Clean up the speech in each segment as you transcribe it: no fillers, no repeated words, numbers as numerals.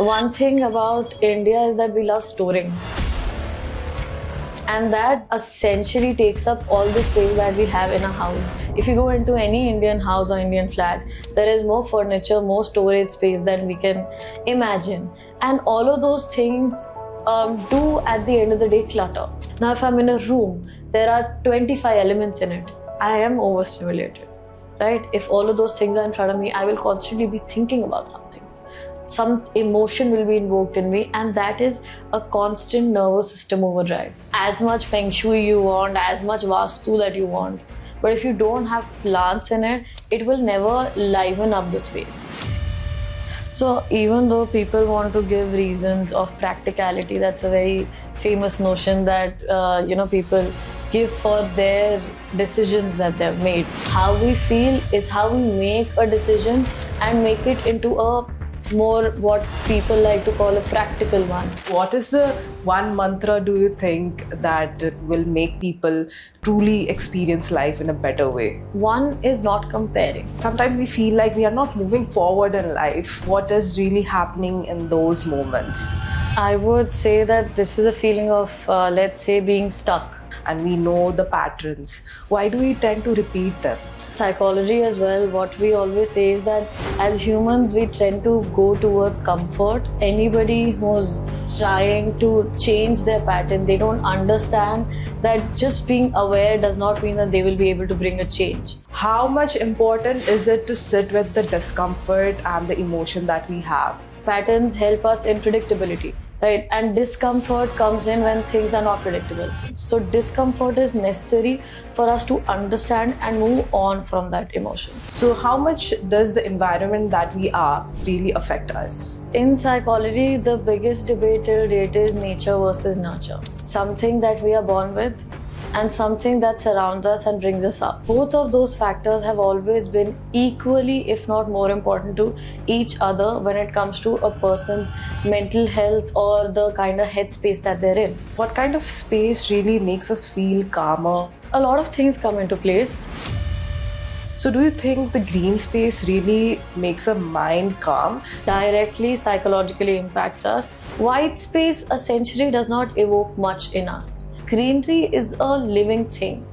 One thing about India is that we love storing. And that essentially takes up all the space that we have in a house. If you go into any Indian house or Indian flat, there is more furniture, more storage space than we can imagine. And all of those things do at the end of the day clutter. Now, if I'm in a room, there are 25 elements in it. I am overstimulated, right? If all of those things are in front of me, I will constantly be thinking about something. Some emotion will be invoked in me, and that is a constant nervous system overdrive. As much feng shui you want, as much vastu that you want, but if you don't have plants in it, it will never liven up the space. So even though people want to give reasons of practicality, that's a very famous notion that people give for their decisions that they've made. How we feel is how we make a decision and make it into a more what people like to call a practical one. What is the one mantra do you think that will make people truly experience life in a better way? One is not comparing. Sometimes we feel like we are not moving forward in life. What is really happening in those moments? I would say that this is a feeling of, let's say, being stuck. And we know the patterns. Why do we tend to repeat them? Psychology as well, what we always say is that as humans we tend to go towards comfort. Anybody who's trying to change their pattern, they don't understand that just being aware does not mean that they will be able to bring a change. How much important is it to sit with the discomfort and the emotion that we have? Patterns help us in predictability, right? And discomfort comes in when things are not predictable. So discomfort is necessary for us to understand and move on from that emotion. So how much does the environment that we are really affect us? In psychology, the biggest debate till date is nature versus nurture. Something that we are born with and something that surrounds us and brings us up. Both of those factors have always been equally, if not more important to each other when it comes to a person's mental health or the kind of headspace that they're in. What kind of space really makes us feel calmer? A lot of things come into place. So do you think the green space really makes a mind calm? Directly psychologically impacts us. White space essentially does not evoke much in us. Greenery is a living thing.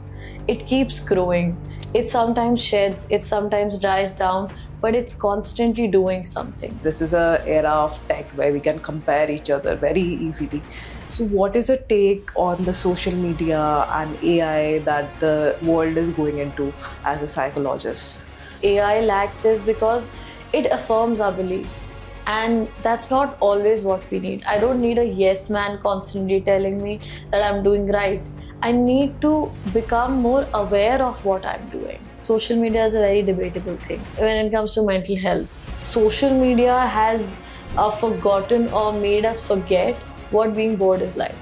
It keeps growing. It sometimes sheds, it sometimes dries down, but it's constantly doing something. This is an era of tech where we can compare each other very easily. So what is your take on the social media and AI that the world is going into as a psychologist? AI lacks this because it affirms our beliefs. And that's not always what we need. I don't need a yes man constantly telling me that I'm doing right. I need to become more aware of what I'm doing. Social media is a very debatable thing when it comes to mental health. Social media has forgotten or made us forget what being bored is like.